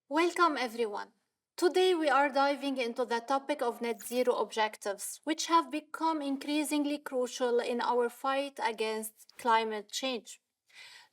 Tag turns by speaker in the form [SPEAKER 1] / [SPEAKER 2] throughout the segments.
[SPEAKER 1] Welcome everyone. Today we are diving into the topic of net zero objectives, which have become increasingly crucial in our fight against climate change.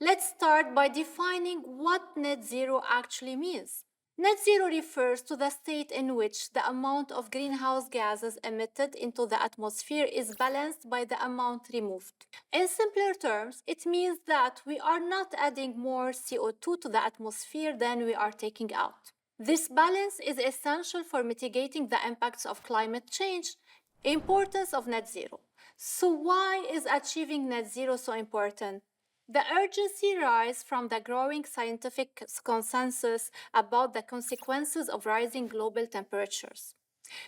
[SPEAKER 1] Let's start by defining what net zero actually means. Net zero refers to the state in which the amount of greenhouse gases emitted into the atmosphere is balanced by the amount removed. In simpler terms, it means that we are not adding more CO2 to the atmosphere than we are taking out. This balance is essential for mitigating the impacts of climate change. Importance of net zero. So, why is achieving net zero so important? The urgency arises from the growing scientific consensus about the consequences of rising global temperatures.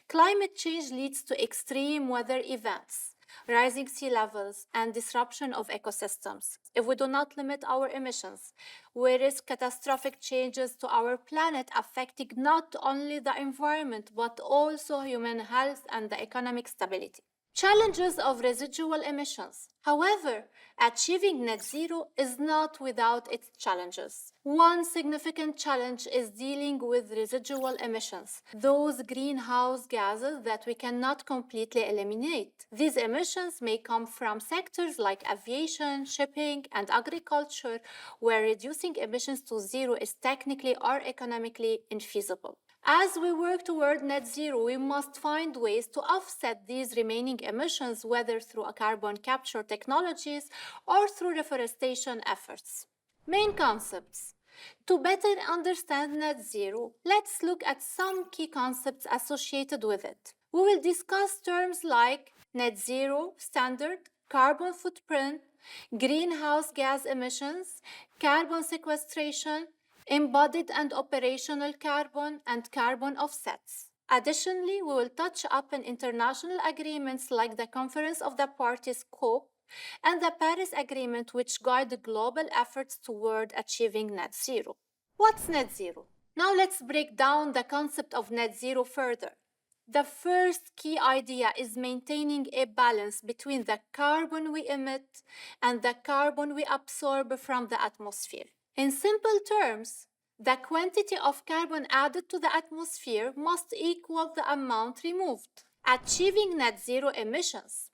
[SPEAKER 1] Climate change leads to extreme weather events, rising sea levels, and disruption of ecosystems. If we do not limit our emissions, we risk catastrophic changes to our planet affecting not only the environment but also human health and the economic stability. Challenges of residual emissions. However, achieving net zero is not without its challenges. One significant challenge is dealing with residual emissions, those greenhouse gases that we cannot completely eliminate. These emissions may come from sectors like aviation, shipping, and agriculture, where reducing emissions to zero is technically or economically infeasible. As we work toward net zero, we must find ways to offset these remaining emissions, whether through carbon capture technologies or through reforestation efforts. Main concepts. To better understand net zero, let's look at some key concepts associated with it. We will discuss terms like net zero standard, carbon footprint, greenhouse gas emissions, carbon sequestration, embodied and operational carbon, and carbon offsets. Additionally, we will touch upon international agreements like the Conference of the Parties COP and the Paris Agreement, which guide the global efforts toward achieving net zero. What's net zero? Now let's break down the concept of net zero further. The first key idea is maintaining a balance between the carbon we emit and the carbon we absorb from the atmosphere. In simple terms, the quantity of carbon added to the atmosphere must equal the amount removed. Achieving net zero emissions.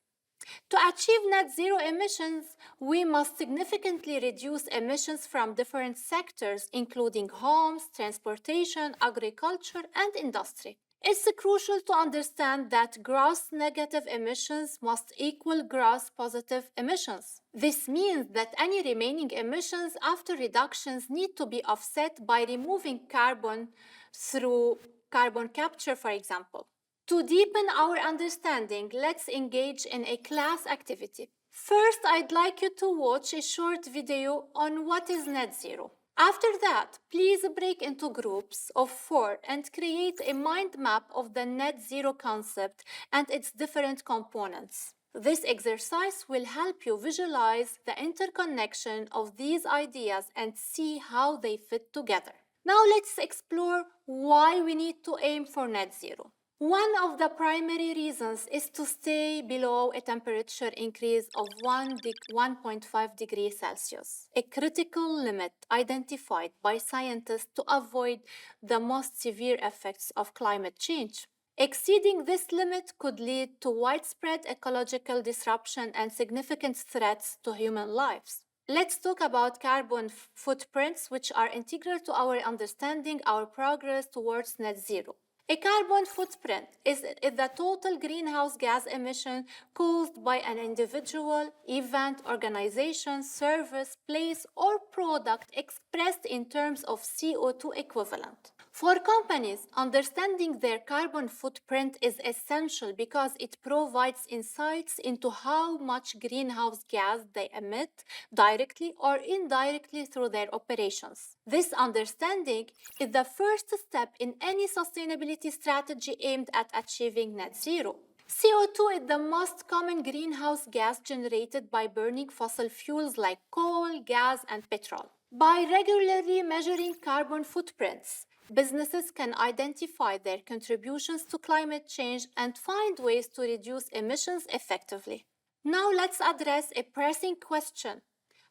[SPEAKER 1] To achieve net zero emissions, we must significantly reduce emissions from different sectors, including homes, transportation, agriculture, and industry. It's crucial to understand that gross negative emissions must equal gross positive emissions. This means that any remaining emissions after reductions need to be offset by removing carbon through carbon capture, for example. To deepen our understanding, let's engage in a class activity. First, I'd like you to watch a short video on what is net zero. After that, please break into groups of 4 and create a mind map of the net zero concept and its different components. This exercise will help you visualize the interconnection of these ideas and see how they fit together. Now let's explore why we need to aim for net zero. One of the primary reasons is to stay below a temperature increase of 1.5 degrees Celsius, a critical limit identified by scientists to avoid the most severe effects of climate change. Exceeding this limit could lead to widespread ecological disruption and significant threats to human lives. Let's talk about carbon footprints, which are integral to our understanding our progress towards net zero. A carbon footprint is the total greenhouse gas emission caused by an individual, event, organization, service, place, or product expressed in terms of CO2 equivalent. For companies, understanding their carbon footprint is essential because it provides insights into how much greenhouse gas they emit directly or indirectly through their operations. This understanding is the first step in any sustainability strategy aimed at achieving net zero. CO2 is the most common greenhouse gas generated by burning fossil fuels like coal, gas, and petrol. By regularly measuring carbon footprints, businesses can identify their contributions to climate change and find ways to reduce emissions effectively. Now let's address a pressing question.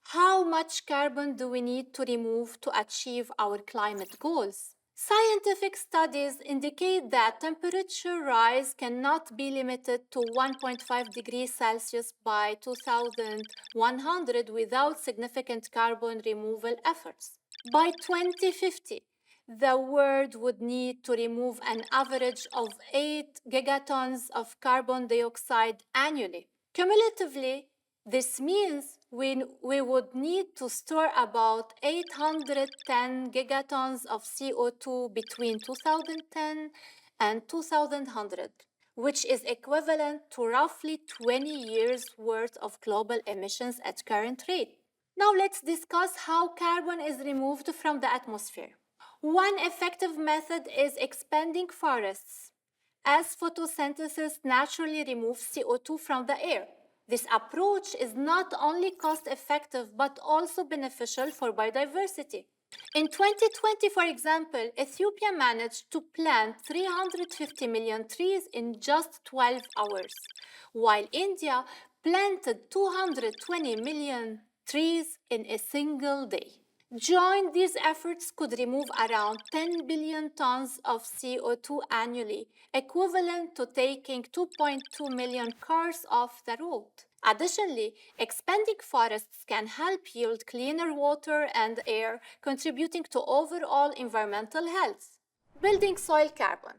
[SPEAKER 1] How much carbon do we need to remove to achieve our climate goals? Scientific studies indicate that temperature rise cannot be limited to 1.5 degrees Celsius by 2100 without significant carbon removal efforts. By 2050, the world would need to remove an average of 8 gigatons of carbon dioxide annually. Cumulatively, this means we would need to store about 810 gigatons of CO2 between 2010 and 2100, which is equivalent to roughly 20 years' worth of global emissions at current rate. Now let's discuss how carbon is removed from the atmosphere. One effective method is expanding forests, as photosynthesis naturally removes CO2 from the air. This approach is not only cost-effective but also beneficial for biodiversity. In 2020, for example, Ethiopia managed to plant 350 million trees in just 12 hours, while India planted 220 million trees in a single day. Joint these efforts could remove around 10 billion tons of CO2 annually, equivalent to taking 2.2 million cars off the road. Additionally, expanding forests can help yield cleaner water and air, contributing to overall environmental health. Building soil carbon.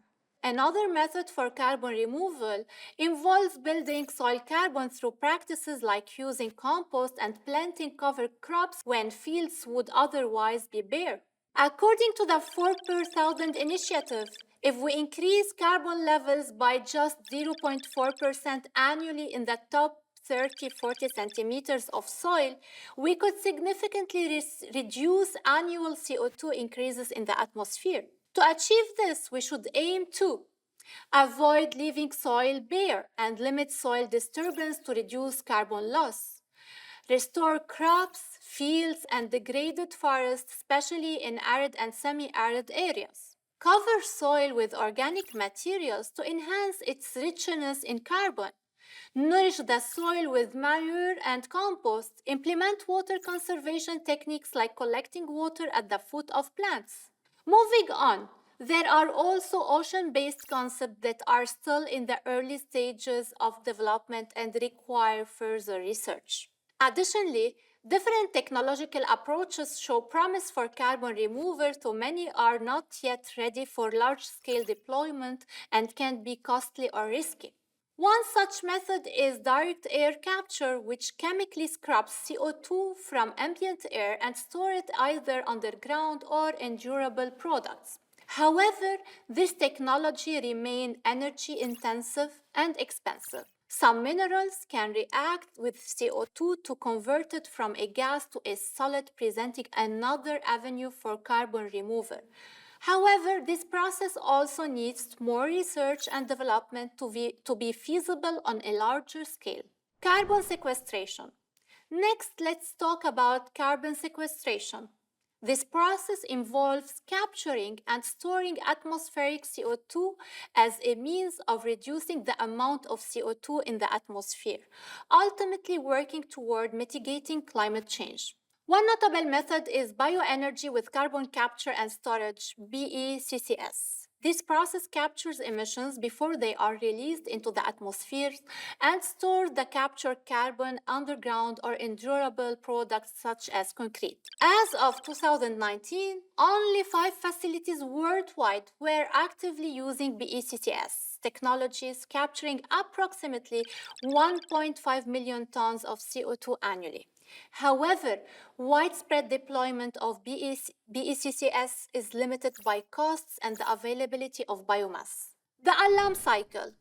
[SPEAKER 1] Another method for carbon removal involves building soil carbon through practices like using compost and planting cover crops when fields would otherwise be bare. According to the 4 per thousand initiative, if we increase carbon levels by just 0.4% annually in the top 30-40 centimeters of soil, we could significantly reduce annual CO2 increases in the atmosphere. To achieve this, we should aim to avoid leaving soil bare and limit soil disturbance to reduce carbon loss. Restore crops, fields, and degraded forests, especially in arid and semi-arid areas. Cover soil with organic materials to enhance its richness in carbon. Nourish the soil with manure and compost. Implement water conservation techniques like collecting water at the foot of plants. Moving on, there are also ocean-based concepts that are still in the early stages of development and require further research. Additionally, different technological approaches show promise for carbon removal, though many are not yet ready for large-scale deployment and can be costly or risky. One such method is direct air capture, which chemically scrubs CO2 from ambient air and stores it either underground or in durable products. However, this technology remains energy intensive and expensive. Some minerals can react with CO2 to convert it from a gas to a solid, presenting another avenue for carbon removal. However, this process also needs more research and development to be feasible on a larger scale. Carbon sequestration. Next, let's talk about carbon sequestration. This process involves capturing and storing atmospheric CO2 as a means of reducing the amount of CO2 in the atmosphere, ultimately working toward mitigating climate change. One notable method is bioenergy with carbon capture and storage, BECCS. This process captures emissions before they are released into the atmosphere and stores the captured carbon underground or in durable products such as concrete. As of 2019, only 5 facilities worldwide were actively using BECCS technologies, capturing approximately 1.5 million tons of CO2 annually. However, widespread deployment of BECCS is limited by costs and the availability of biomass. The alarm cycle.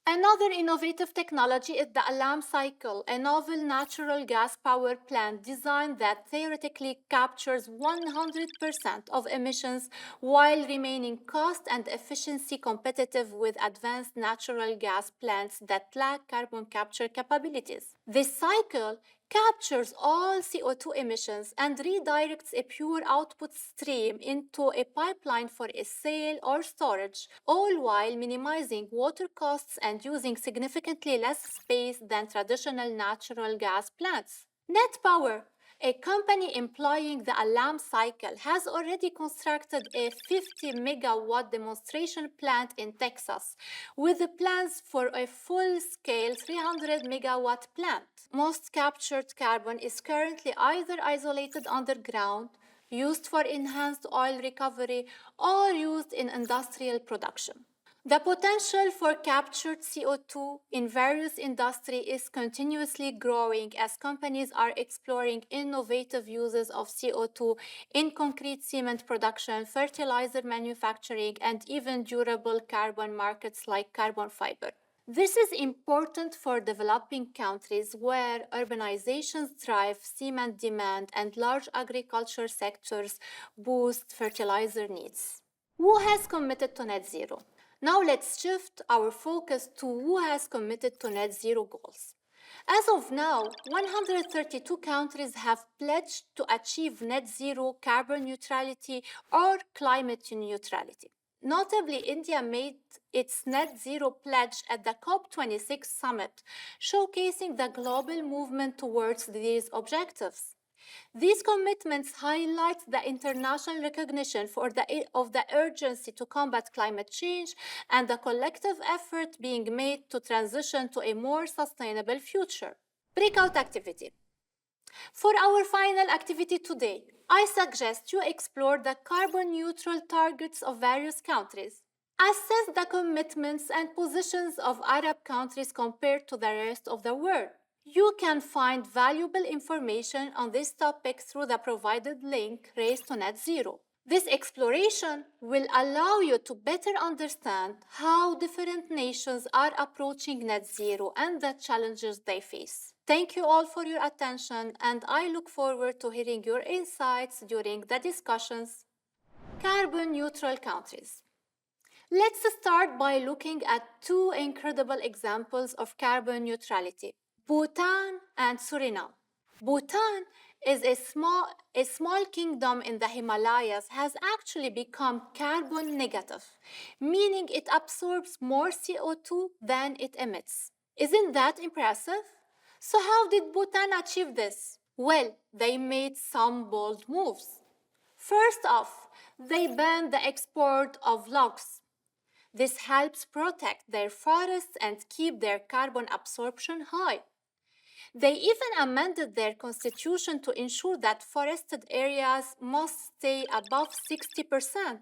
[SPEAKER 1] Another innovative technology is the alarm cycle, a novel natural gas power plant design that theoretically captures 100% of emissions while remaining cost and efficiency competitive with advanced natural gas plants that lack carbon capture capabilities. This cycle captures all CO2 emissions and redirects a pure output stream into a pipeline for a sale or storage, all while minimizing water costs and using significantly less space than traditional natural gas plants. Net power. A company employing the Alam cycle has already constructed a 50 megawatt demonstration plant in Texas with plans for a full-scale 300 megawatt plant. Most captured carbon is currently either isolated underground, used for enhanced oil recovery, or used in industrial production. The potential for captured CO2 in various industries is continuously growing as companies are exploring innovative uses of CO2 in concrete cement production, fertilizer manufacturing, and even durable carbon markets like carbon fiber. This is important for developing countries where urbanizations drive cement demand and large agriculture sectors boost fertilizer needs. Who has committed to net zero? Now let's shift our focus to who has committed to net zero goals. As of now, 132 countries have pledged to achieve net zero carbon neutrality or climate neutrality. Notably, India made its net zero pledge at the COP26 summit, showcasing the global movement towards these objectives. These commitments highlight the international recognition of the urgency to combat climate change and the collective effort being made to transition to a more sustainable future. Breakout activity. For our final activity today, I suggest you explore the carbon neutral targets of various countries. Assess the commitments and positions of Arab countries compared to the rest of the world. You can find valuable information on this topic through the provided link Race to Net Zero. This exploration will allow you to better understand how different nations are approaching net zero and the challenges they face. Thank you all for your attention, and I look forward to hearing your insights during the discussions. Carbon neutral countries. Let's start by looking at two incredible examples of carbon neutrality: Bhutan and Suriname. Bhutan is a small kingdom in the Himalayas, has actually become carbon negative, meaning it absorbs more CO2 than it emits. Isn't that impressive? So how did Bhutan achieve this? Well, they made some bold moves. First off, they banned the export of logs. This helps protect their forests and keep their carbon absorption high. They even amended their constitution to ensure that forested areas must stay above 60%.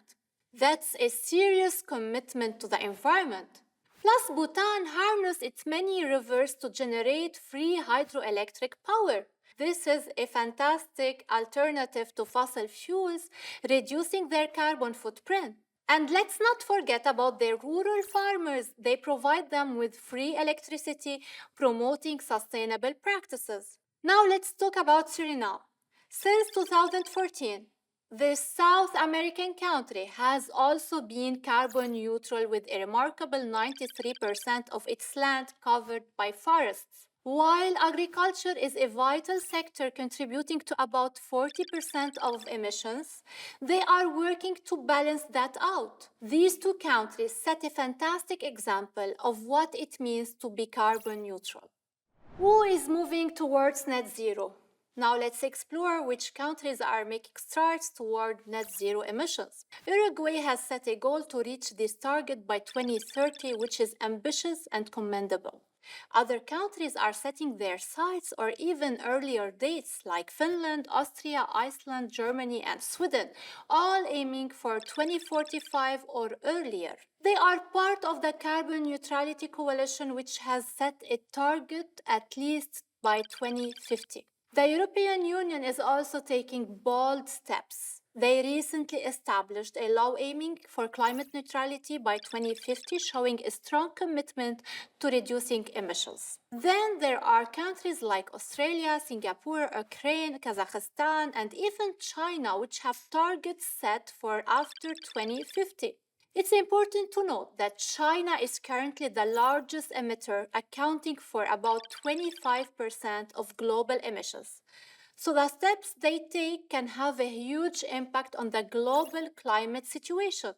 [SPEAKER 1] That's a serious commitment to the environment. Plus, Bhutan harnessed its many rivers to generate free hydroelectric power. This is a fantastic alternative to fossil fuels, reducing their carbon footprint. And let's not forget about their rural farmers. They provide them with free electricity, promoting sustainable practices. Now let's talk about Suriname. Since 2014, this South American country has also been carbon neutral with a remarkable 93% of its land covered by forests. While agriculture is a vital sector contributing to about 40% of emissions, they are working to balance that out. These two countries set a fantastic example of what it means to be carbon neutral. Who is moving towards net zero? Now let's explore which countries are making strides toward net zero emissions. Uruguay has set a goal to reach this target by 2030, which is ambitious and commendable. Other countries are setting their sights or even earlier dates like Finland, Austria, Iceland, Germany, and Sweden, all aiming for 2045 or earlier. They are part of the Carbon Neutrality Coalition, which has set a target at least by 2050. The European Union is also taking bold steps. They recently established a law aiming for climate neutrality by 2050, showing a strong commitment to reducing emissions. Then there are countries like Australia, Singapore, Ukraine, Kazakhstan, and even China, which have targets set for after 2050. It's important to note that China is currently the largest emitter, accounting for about 25% of global emissions. So the steps they take can have a huge impact on the global climate situation.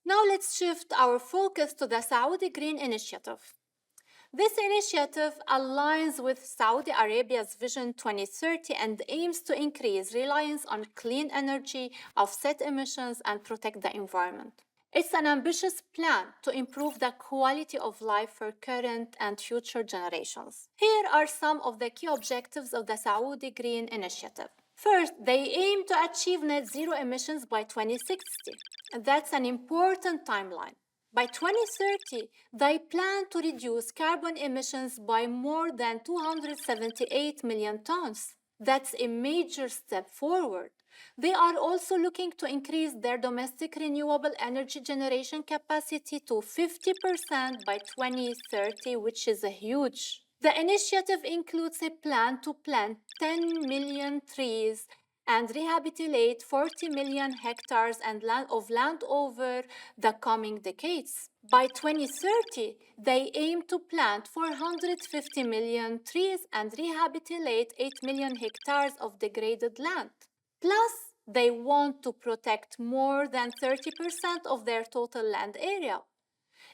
[SPEAKER 1] Now let's shift our focus to the Saudi Green Initiative. This initiative aligns with Saudi Arabia's Vision 2030 and aims to increase reliance on clean energy, offset emissions, and protect the environment. It's an ambitious plan to improve the quality of life for current and future generations. Here are some of the key objectives of the Saudi Green Initiative. First, they aim to achieve net zero emissions by 2060. That's an important timeline. By 2030, they plan to reduce carbon emissions by more than 278 million tons. That's a major step forward. They are also looking to increase their domestic renewable energy generation capacity to 50% by 2030, which is a huge. The initiative includes a plan to plant 10 million trees and rehabilitate 40 million hectares of land over the coming decades. By 2030, they aim to plant 450 million trees and rehabilitate 8 million hectares of degraded land. Plus, they want to protect more than 30% of their total land area.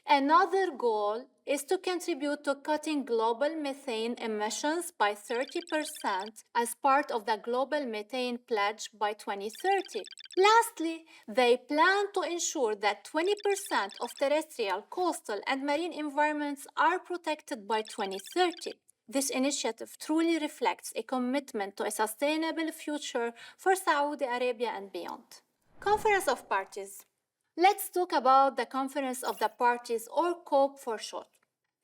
[SPEAKER 1] Another goal is to contribute to cutting global methane emissions by 30% as part of the Global Methane Pledge by 2030. Lastly, they plan to ensure that 20% of terrestrial, coastal, and marine environments are protected by 2030. This initiative truly reflects a commitment to a sustainable future for Saudi Arabia and beyond. Conference of Parties. Let's talk about the Conference of the Parties, or COP for short.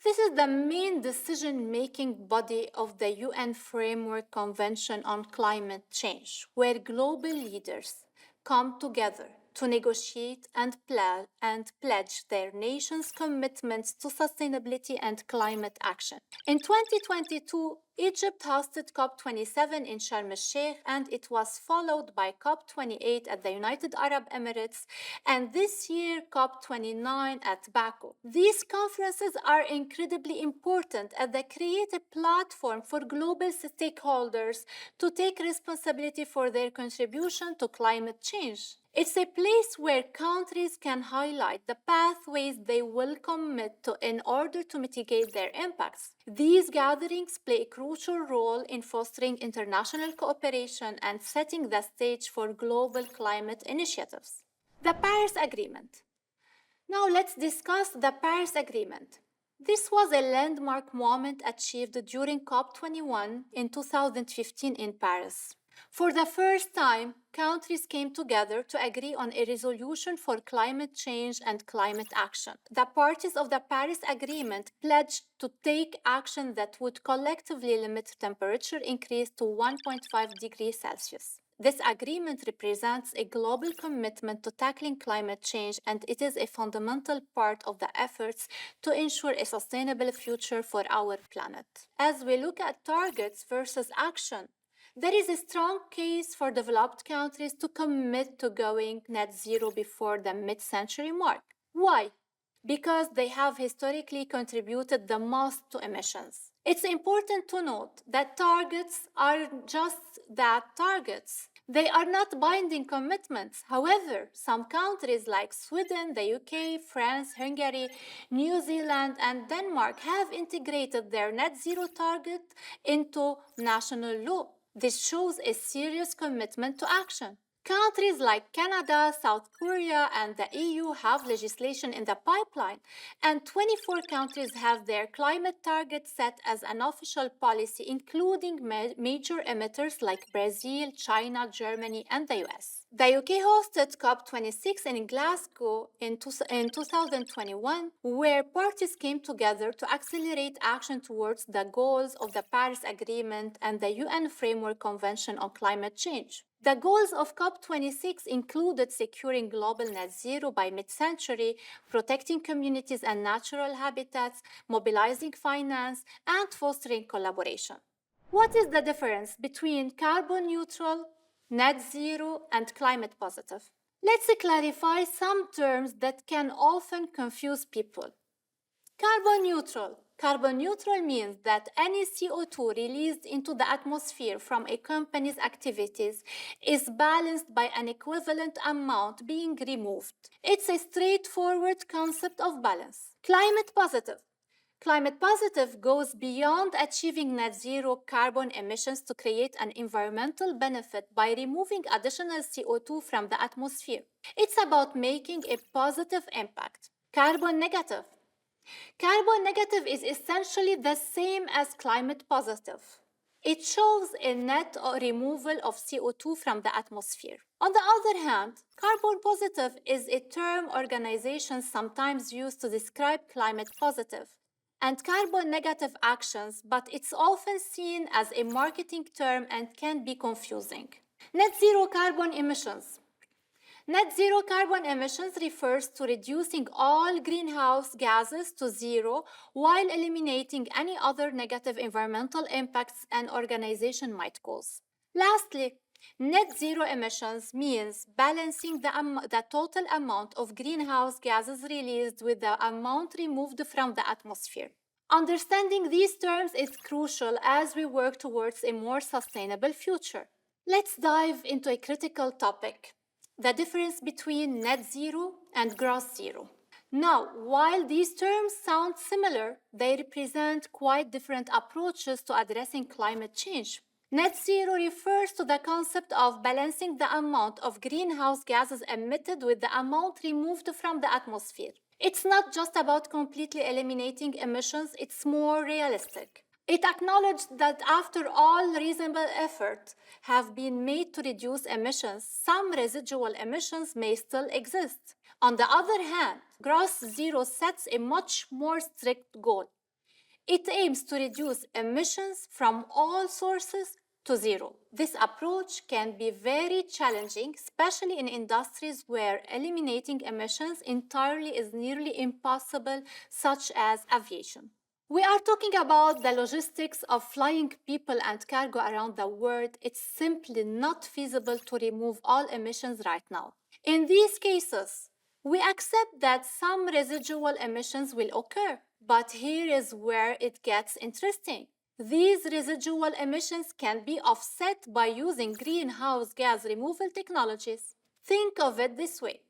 [SPEAKER 1] This is the main decision-making body of the UN Framework Convention on Climate Change, where global leaders come together to negotiate and pledge their nations' commitments to sustainability and climate action. In 2022, Egypt hosted COP27 in Sharm el-Sheikh, and it was followed by COP28 at the United Arab Emirates, and this year COP29 at Baku. These conferences are incredibly important as they create a platform for global stakeholders to take responsibility for their contribution to climate change. It's a place where countries can highlight the pathways they will commit to in order to mitigate their impacts. These gatherings play a crucial role in fostering international cooperation and setting the stage for global climate initiatives. The Paris Agreement. Now let's discuss the Paris Agreement. This was a landmark moment achieved during COP21 in 2015 in Paris. For the first time, countries came together to agree on a resolution for climate change and climate action. The parties of the Paris Agreement pledged to take action that would collectively limit temperature increase to 1.5 degrees Celsius. This agreement represents a global commitment to tackling climate change, and it is a fundamental part of the efforts to ensure a sustainable future for our planet. As we look at targets versus action, there is a strong case for developed countries to commit to going net zero before the mid-century mark. Why? Because they have historically contributed the most to emissions. It's important to note that targets are just that, targets. They are not binding commitments. However, some countries like Sweden, the UK, France, Hungary, New Zealand, and Denmark have integrated their net zero target into national law. This shows a serious commitment to action. Countries like Canada, South Korea, and the EU have legislation in the pipeline, and 24 countries have their climate targets set as an official policy, including major emitters like Brazil, China, Germany, and the US. The UK hosted COP26 in Glasgow in 2021, where parties came together to accelerate action towards the goals of the Paris Agreement and the UN Framework Convention on Climate Change. The goals of COP26 included securing global net zero by mid-century, protecting communities and natural habitats, mobilizing finance, and fostering collaboration. What is the difference between carbon neutral, net zero, and climate positive? Let's clarify some terms that can often confuse people. Carbon neutral. Carbon neutral means that any CO2 released into the atmosphere from a company's activities is balanced by an equivalent amount being removed. It's a straightforward concept of balance. Climate positive. Climate positive goes beyond achieving net zero carbon emissions to create an environmental benefit by removing additional CO2 from the atmosphere. It's about making a positive impact. Carbon negative. Carbon negative is essentially the same as climate positive. It shows a net removal of CO2 from the atmosphere. On the other hand, carbon positive is a term organizations sometimes use to describe climate positive and carbon negative actions, but it's often seen as a marketing term and can be confusing. Net zero carbon emissions. Net zero carbon emissions refers to reducing all greenhouse gases to zero while eliminating any other negative environmental impacts an organization might cause. Lastly, net zero emissions means balancing the total amount of greenhouse gases released with the amount removed from the atmosphere. Understanding these terms is crucial as we work towards a more sustainable future. Let's dive into a critical topic: the difference between net zero and gross zero. Now, while these terms sound similar, they represent quite different approaches to addressing climate change. Net zero refers to the concept of balancing the amount of greenhouse gases emitted with the amount removed from the atmosphere. It's not just about completely eliminating emissions, it's more realistic. It acknowledged that after all reasonable efforts have been made to reduce emissions, some residual emissions may still exist. On the other hand, gross zero sets a much more strict goal. It aims to reduce emissions from all sources to zero. This approach can be very challenging, especially in industries where eliminating emissions entirely is nearly impossible, such as aviation. We are talking about the logistics of flying people and cargo around the world. It's simply not feasible to remove all emissions right now. In these cases, we accept that some residual emissions will occur, but here is where it gets interesting. These residual emissions can be offset by using greenhouse gas removal technologies. Think of it this way: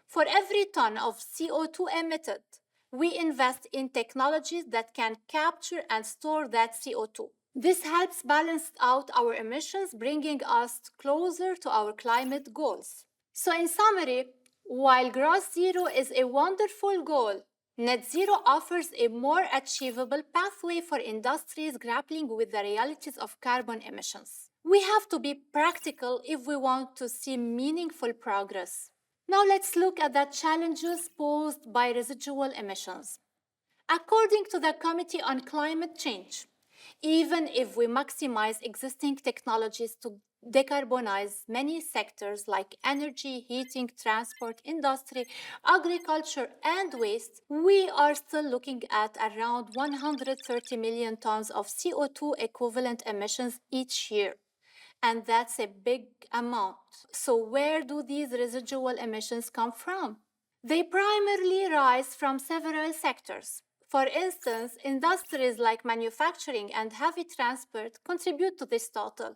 [SPEAKER 1] for every ton of CO2 emitted, we invest in technologies that can capture and store that CO2. This helps balance out our emissions, bringing us closer to our climate goals. So, in summary, while gross zero is a wonderful goal, net zero offers a more achievable pathway for industries grappling with the realities of carbon emissions. We have to be practical if we want to see meaningful progress. Now let's look at the challenges posed by residual emissions. According to the Committee on Climate Change, even if we maximize existing technologies to decarbonize many sectors like energy, heating, transport, industry, agriculture, and waste, we are still looking at around 130 million tons of CO2 equivalent emissions each year. And that's a big amount. So where do these residual emissions come from? They primarily rise from several sectors. For instance, industries like manufacturing and heavy transport contribute to this total.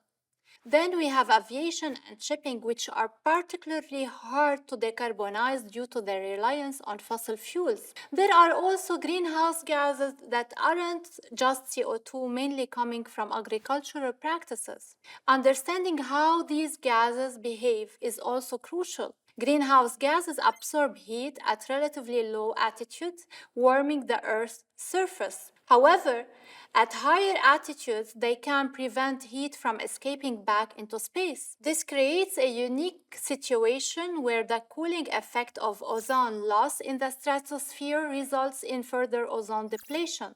[SPEAKER 1] Then we have aviation and shipping, which are particularly hard to decarbonize due to their reliance on fossil fuels. There are also greenhouse gases that aren't just CO2, mainly coming from agricultural practices. Understanding how these gases behave is also crucial. Greenhouse gases absorb heat at relatively low altitudes, warming the Earth's surface. However, at higher altitudes, they can prevent heat from escaping back into space. This creates a unique situation where the cooling effect of ozone loss in the stratosphere results in further ozone depletion.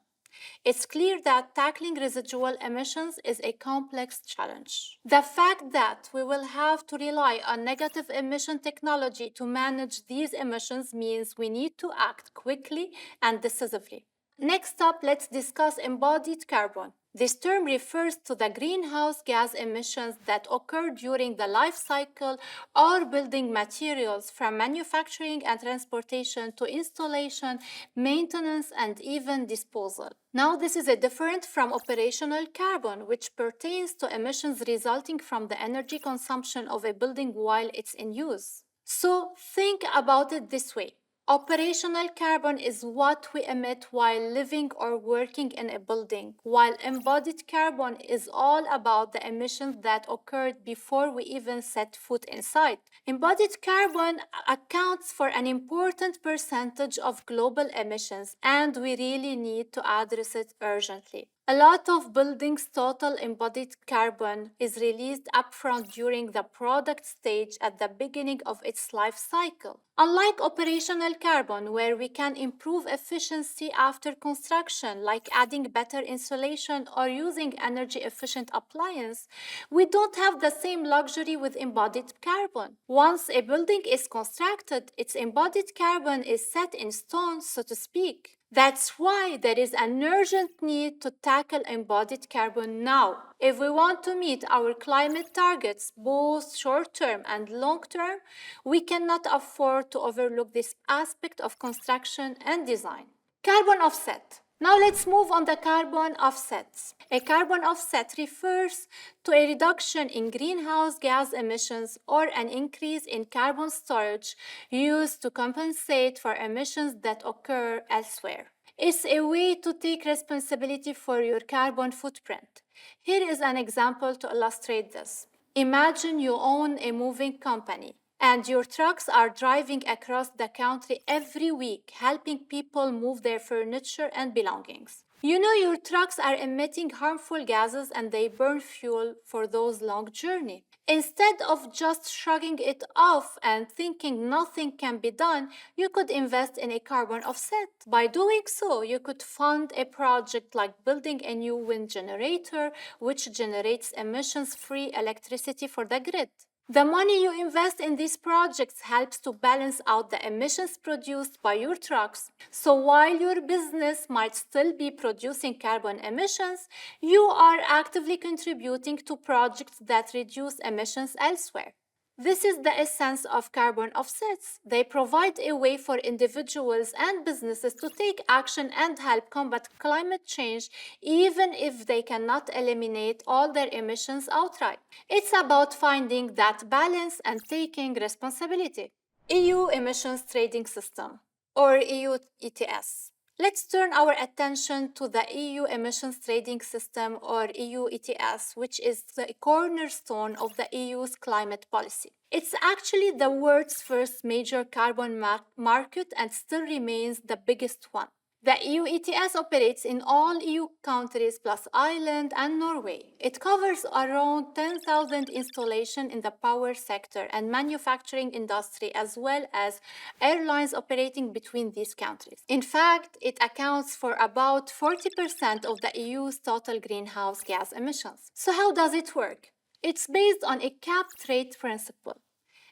[SPEAKER 1] It's clear that tackling residual emissions is a complex challenge. The fact that we will have to rely on negative emission technology to manage these emissions means we need to act quickly and decisively. Next up, let's discuss embodied carbon. This term refers to the greenhouse gas emissions that occur during the life cycle of building materials, from manufacturing and transportation to installation, maintenance, and even disposal. Now, this is different from operational carbon, which pertains to emissions resulting from the energy consumption of a building while it's in use. So, think about it this way. Operational carbon is what we emit while living or working in a building, while embodied carbon is all about the emissions that occurred before we even set foot inside. Embodied carbon accounts for an important percentage of global emissions, and we really need to address it urgently. A lot of buildings' total embodied carbon is released upfront during the product stage at the beginning of its life cycle. Unlike operational carbon, where we can improve efficiency after construction, like adding better insulation or using energy efficient appliances, we don't have the same luxury with embodied carbon. Once a building is constructed, its embodied carbon is set in stone, so to speak. That's why there is an urgent need to tackle embodied carbon now. If we want to meet our climate targets, both short term and long term, we cannot afford to overlook this aspect of construction and design. Carbon offset. Now let's move on the carbon offsets. A carbon offset refers to a reduction in greenhouse gas emissions or an increase in carbon storage used to compensate for emissions that occur elsewhere. It's a way to take responsibility for your carbon footprint. Here is an example to illustrate this. Imagine you own a moving company and your trucks are driving across the country every week, helping people move their furniture and belongings. You know your trucks are emitting harmful gases and they burn fuel for those long journeys. Instead of just shrugging it off and thinking nothing can be done, you could invest in a carbon offset. By doing so, you could fund a project like building a new wind generator, which generates emissions-free electricity for the grid. The money you invest in these projects helps to balance out the emissions produced by your trucks. So while your business might still be producing carbon emissions, you are actively contributing to projects that reduce emissions elsewhere. This is the essence of carbon offsets. They provide a way for individuals and businesses to take action and help combat climate change, even if they cannot eliminate all their emissions outright. It's about finding that balance and taking responsibility. EU Emissions Trading System, or EU ETS. Let's turn our attention to the EU Emissions Trading System, or EU ETS, which is the cornerstone of the EU's climate policy. It's actually the world's first major carbon market and still remains the biggest one. The EU ETS operates in all EU countries plus Ireland and Norway. It covers around 10,000 installations in the power sector and manufacturing industry, as well as airlines operating between these countries. In fact, it accounts for about 40% of the EU's total greenhouse gas emissions. So how does it work? It's based on a cap rate principle.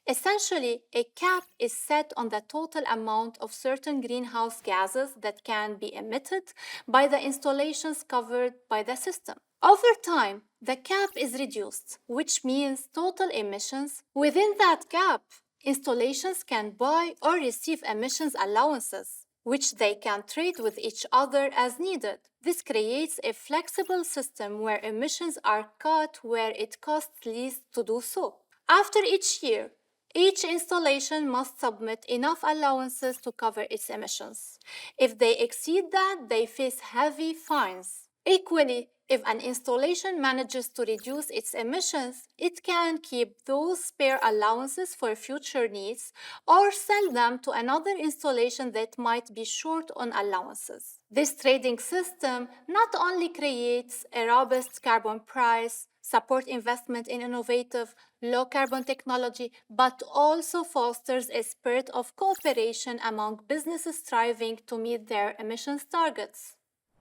[SPEAKER 1] Essentially, a cap is set on the total amount of certain greenhouse gases that can be emitted by the installations covered by the system. Over time, the cap is reduced, which means total emissions. Within that cap, installations can buy or receive emissions allowances, which they can trade with each other as needed. This creates a flexible system where emissions are cut where it costs least to do so. After each year, each installation must submit enough allowances to cover its emissions. If they exceed that, they face heavy fines. Equally, if an installation manages to reduce its emissions, it can keep those spare allowances for future needs or sell them to another installation that might be short on allowances. This trading system not only creates a robust carbon price, support investment in innovative, low-carbon technology, but also fosters a spirit of cooperation among businesses striving to meet their emissions targets.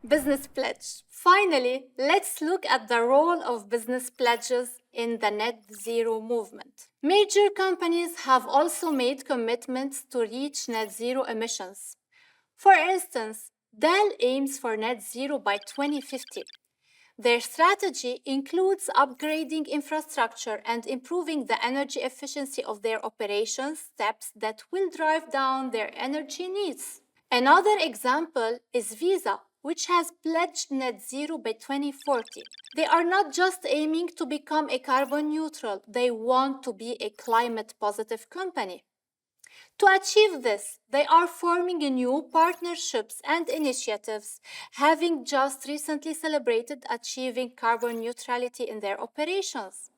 [SPEAKER 1] Business pledge. Finally, let's look at the role of business pledges in the net zero movement. Major companies have also made commitments to reach net zero emissions. For instance, Dell aims for net zero by 2050. Their strategy includes upgrading infrastructure and improving the energy efficiency of their operations, steps that will drive down their energy needs. Another example is Visa, which has pledged net zero by 2040. They are not just aiming to become a carbon neutral, they want to be a climate positive company. To achieve this, they are forming new partnerships and initiatives, having just recently celebrated achieving carbon neutrality in their operations.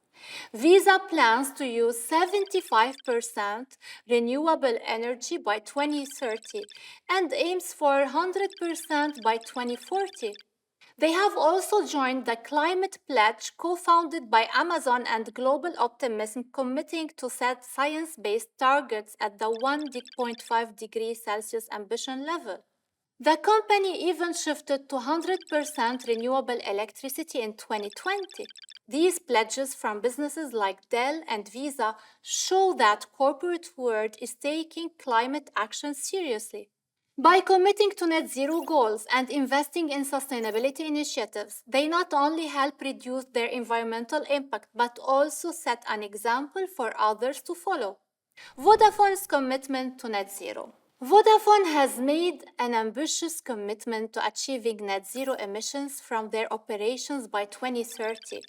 [SPEAKER 1] Visa plans to use 75% renewable energy by 2030 and aims for 100% by 2040. They have also joined the Climate Pledge, co-founded by Amazon and Global Optimism, committing to set science-based targets at the 1.5 degrees Celsius ambition level. The company even shifted to 100% renewable electricity in 2020. These pledges from businesses like Dell and Visa show that corporate world is taking climate action seriously. By committing to net zero goals and investing in sustainability initiatives, they not only help reduce their environmental impact but also set an example for others to follow. Vodafone's commitment to net zero. Vodafone has made an ambitious commitment to achieving net zero emissions from their operations by 2030,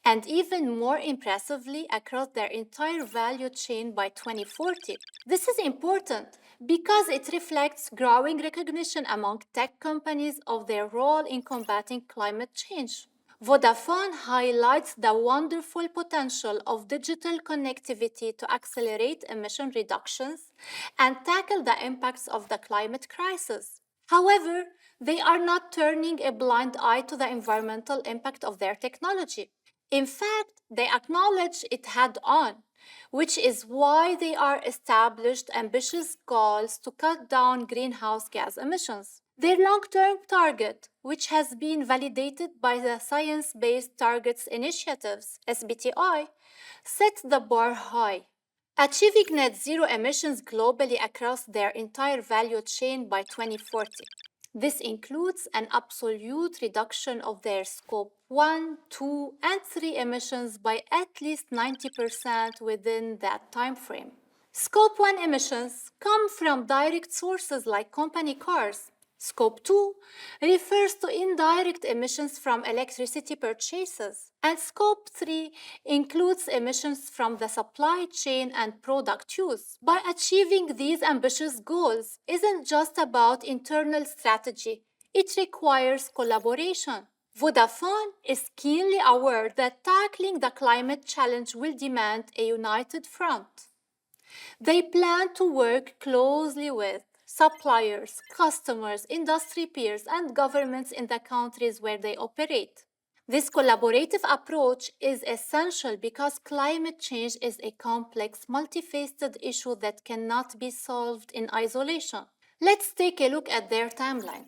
[SPEAKER 1] and even more impressively across their entire value chain by 2040. This is important because it reflects growing recognition among tech companies of their role in combating climate change. Vodafone highlights the wonderful potential of digital connectivity to accelerate emission reductions and tackle the impacts of the climate crisis. However, they are not turning a blind eye to the environmental impact of their technology. In fact, they acknowledge it head on, which is why they are established ambitious goals to cut down greenhouse gas emissions. Their long-term target, which has been validated by the Science Based Targets Initiatives, SBTI, sets the bar high. Achieving net zero emissions globally across their entire value chain by 2040. This includes an absolute reduction of their Scope 1, 2, and 3 emissions by at least 90% within that timeframe. Scope 1 emissions come from direct sources like company cars. Scope 2 refers to indirect emissions from electricity purchases, and Scope 3 includes emissions from the supply chain and product use. By achieving these ambitious goals isn't just about internal strategy, it requires collaboration. Vodafone is keenly aware that tackling the climate challenge will demand a united front. They plan to work closely with suppliers, customers, industry peers, and governments in the countries where they operate. This collaborative approach is essential because climate change is a complex, multifaceted issue that cannot be solved in isolation. Let's take a look at their timeline.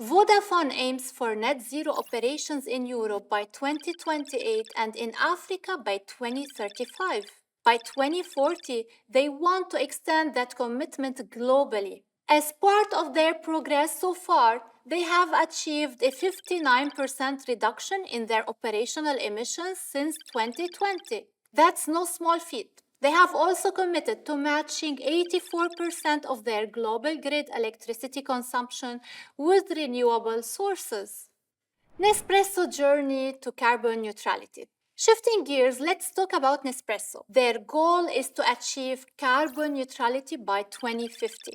[SPEAKER 1] Vodafone aims for net zero operations in Europe by 2028 and in Africa by 2035. By 2040, they want to extend that commitment globally. As part of their progress so far, they have achieved a 59% reduction in their operational emissions since 2020. That's no small feat. They have also committed to matching 84% of their global grid electricity consumption with renewable sources. Nespresso journey to carbon neutrality. Shifting gears, let's talk about Nespresso. Their goal is to achieve carbon neutrality by 2050.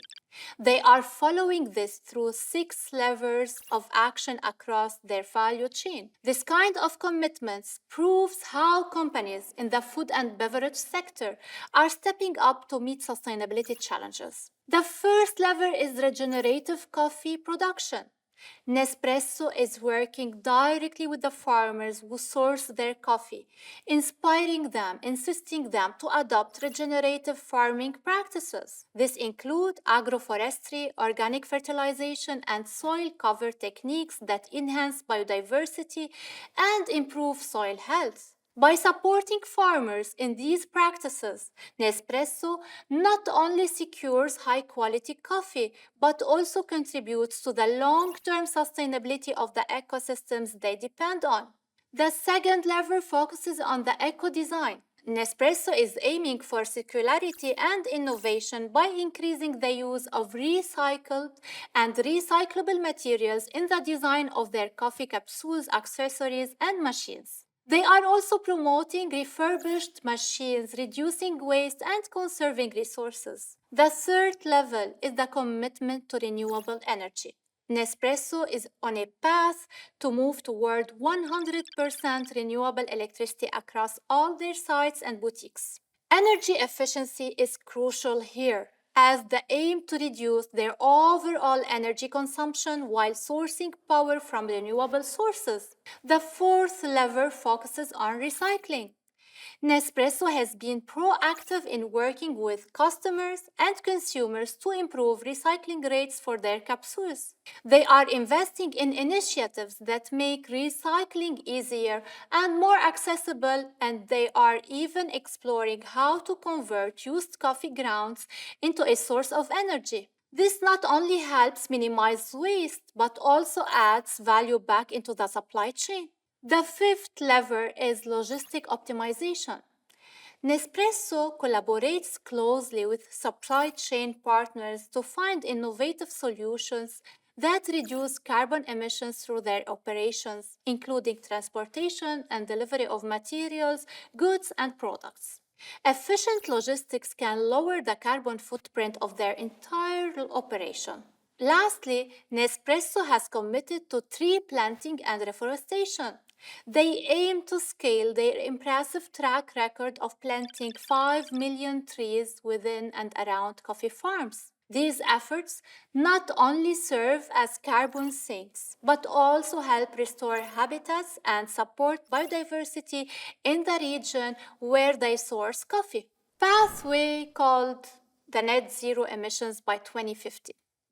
[SPEAKER 1] They are following this through 6 levers of action across their value chain. This kind of commitments proves how companies in the food and beverage sector are stepping up to meet sustainability challenges. The first lever is regenerative coffee production. Nespresso is working directly with the farmers who source their coffee, inspiring them, insisting them to adopt regenerative farming practices. This include agroforestry, organic fertilization, and soil cover techniques that enhance biodiversity and improve soil health. By supporting farmers in these practices, Nespresso not only secures high-quality coffee, but also contributes to the long-term sustainability of the ecosystems they depend on. The second lever focuses on the eco-design. Nespresso is aiming for circularity and innovation by increasing the use of recycled and recyclable materials in the design of their coffee capsules, accessories, and machines. They are also promoting refurbished machines, reducing waste, and conserving resources. The third level is the commitment to renewable energy. Nespresso is on a path to move toward 100% renewable electricity across all their sites and boutiques. Energy efficiency is crucial here, as the aim to reduce their overall energy consumption while sourcing power from renewable sources. The fourth lever focuses on recycling. Nespresso has been proactive in working with customers and consumers to improve recycling rates for their capsules. They are investing in initiatives that make recycling easier and more accessible, and they are even exploring how to convert used coffee grounds into a source of energy. This not only helps minimize waste, but also adds value back into the supply chain. The fifth lever is logistic optimization. Nespresso collaborates closely with supply chain partners to find innovative solutions that reduce carbon emissions through their operations, including transportation and delivery of materials, goods, and products. Efficient logistics can lower the carbon footprint of their entire operation. Lastly, Nespresso has committed to tree planting and reforestation. They aim to scale their impressive track record of planting 5 million trees within and around coffee farms. These efforts not only serve as carbon sinks, but also help restore habitats and support biodiversity in the region where they source coffee. Pathway called the Net Zero Emissions by 2050.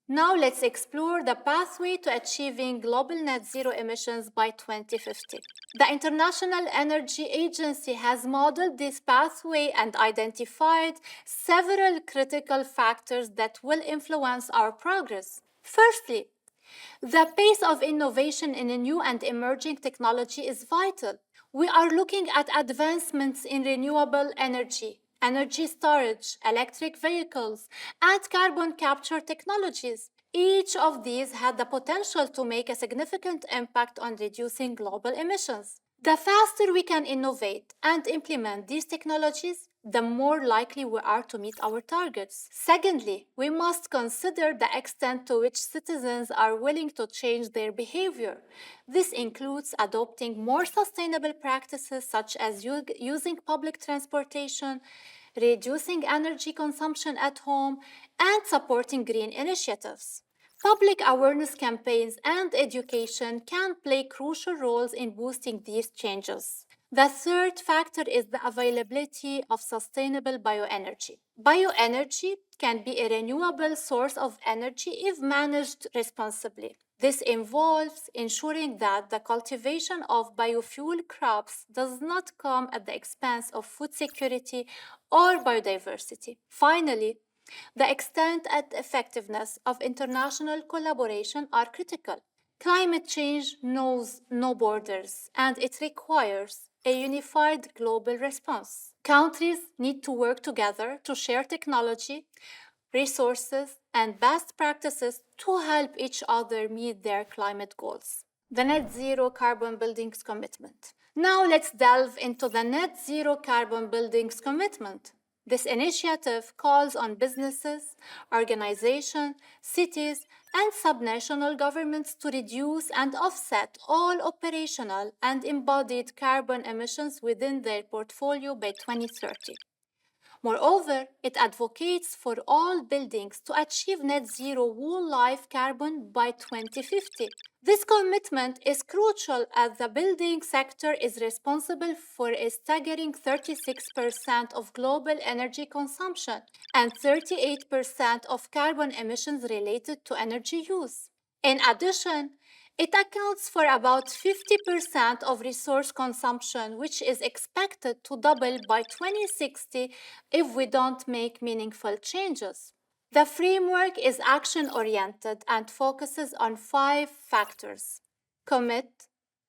[SPEAKER 1] Now let's explore the pathway to achieving global net zero emissions by 2050. The International Energy Agency has modeled this pathway and identified several critical factors that will influence our progress. Firstly, the pace of innovation in a new and emerging technology is vital. We are looking at advancements in renewable energy, energy storage, electric vehicles, and carbon capture technologies. Each of these had the potential to make a significant impact on reducing global emissions. The faster we can innovate and implement these technologies, the more likely we are to meet our targets. Secondly, we must consider the extent to which citizens are willing to change their behavior. This includes adopting more sustainable practices such as using public transportation, reducing energy consumption at home, and supporting green initiatives. Public awareness campaigns and education can play crucial roles in boosting these changes. The third factor is the availability of sustainable bioenergy. Bioenergy can be a renewable source of energy if managed responsibly. This involves ensuring that the cultivation of biofuel crops does not come at the expense of food security or biodiversity. Finally, the extent and effectiveness of international collaboration are critical. Climate change knows no borders, and it requires a unified global response. Countries need to work together to share technology, resources, and best practices to help each other meet their climate goals. The Net Zero Carbon Buildings Commitment. Now let's delve into the Net Zero Carbon Buildings Commitment. This initiative calls on businesses, organizations, cities, and subnational governments to reduce and offset all operational and embodied carbon emissions within their portfolio by 2030. Moreover, it advocates for all buildings to achieve net zero whole life carbon by 2050. This commitment is crucial as the building sector is responsible for a staggering 36% of global energy consumption and 38% of carbon emissions related to energy use. In addition, it accounts for about 50% of resource consumption, which is expected to double by 2060 if we don't make meaningful changes. The framework is action oriented and focuses on 5 factors: commit,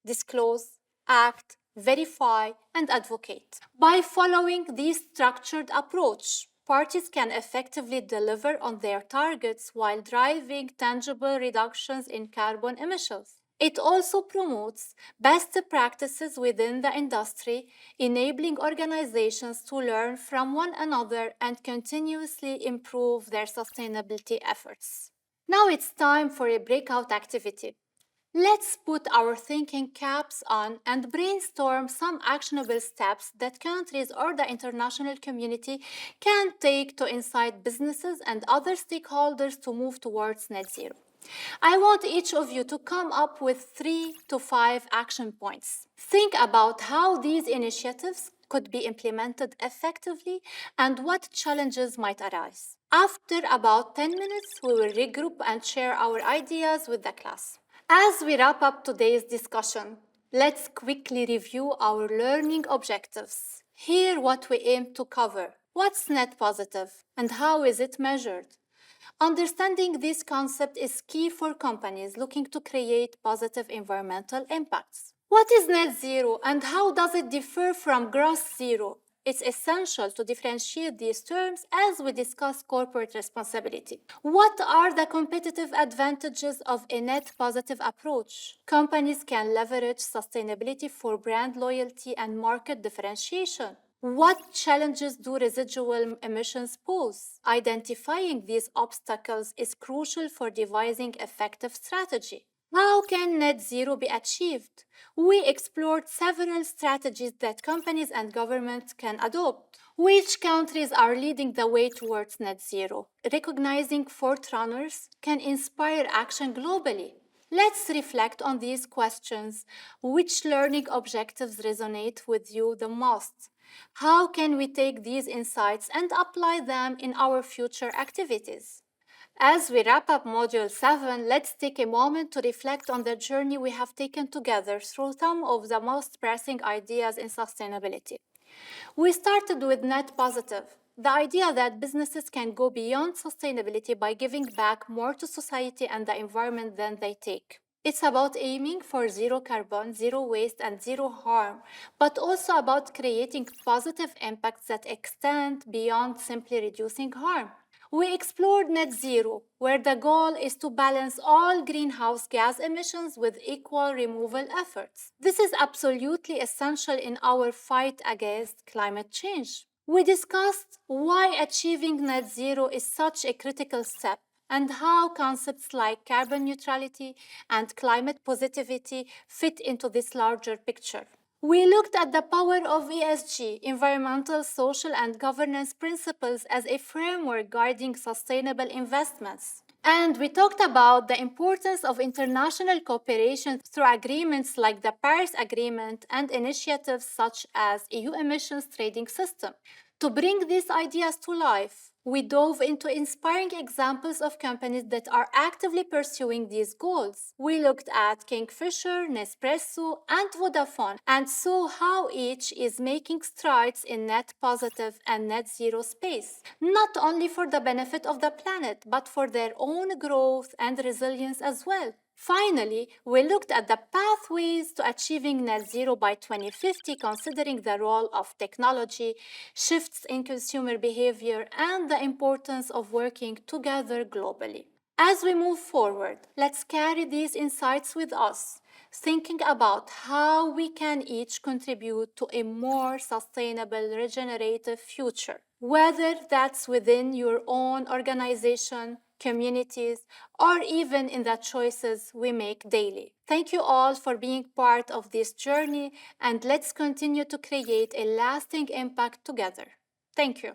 [SPEAKER 1] disclose, act, verify, and advocate. By following this structured approach, parties can effectively deliver on their targets while driving tangible reductions in carbon emissions. It also promotes best practices within the industry, enabling organizations to learn from one another and continuously improve their sustainability efforts. Now it's time for a breakout activity. Let's put our thinking caps on and brainstorm some actionable steps that countries or the international community can take to incite businesses and other stakeholders to move towards net zero. I want each of you to come up with 3 to 5 action points. Think about how these initiatives could be implemented effectively and what challenges might arise. After about 10 minutes, we will regroup and share our ideas with the class. As we wrap up today's discussion, let's quickly review our learning objectives. Hear what we aim to cover. What's net positive and how is it measured? Understanding this concept is key for companies looking to create positive environmental impacts. What is net zero and how does it differ from gross zero? It's essential to differentiate these terms as we discuss corporate responsibility. What are the competitive advantages of a net positive approach? Companies can leverage sustainability for brand loyalty and market differentiation. What challenges do residual emissions pose? Identifying these obstacles is crucial for devising effective strategy. How can net zero be achieved? We explored several strategies that companies and governments can adopt. Which countries are leading the way towards net zero? Recognizing forerunners can inspire action globally. Let's reflect on these questions. Which learning objectives resonate with you the most? How can we take these insights and apply them in our future activities? As we wrap up Module 7, let's take a moment to reflect on the journey we have taken together through some of the most pressing ideas in sustainability. We started with net positive, the idea that businesses can go beyond sustainability by giving back more to society and the environment than they take. It's about aiming for zero carbon, zero waste, and zero harm, but also about creating positive impacts that extend beyond simply reducing harm. We explored net zero, where the goal is to balance all greenhouse gas emissions with equal removal efforts. This is absolutely essential in our fight against climate change. We discussed why achieving net zero is such a critical step and how concepts like carbon neutrality and climate positivity fit into this larger picture. We looked at the power of ESG, environmental, social, and governance principles, as a framework guiding sustainable investments. And we talked about the importance of international cooperation through agreements like the Paris Agreement and initiatives such as EU emissions trading system. To bring these ideas to life, we dove into inspiring examples of companies that are actively pursuing these goals. We looked at Kingfisher, Nespresso, and Vodafone and saw how each is making strides in net positive and net zero space, not only for the benefit of the planet, but for their own growth and resilience as well. Finally, we looked at the pathways to achieving net zero by 2050, considering the role of technology, shifts in consumer behavior, and the importance of working together globally. As we move forward, let's carry these insights with us, thinking about how we can each contribute to a more sustainable, regenerative future, whether that's within your own organization, communities, or even in the choices we make daily. Thank you all for being part of this journey, and let's continue to create a lasting impact together. Thank you.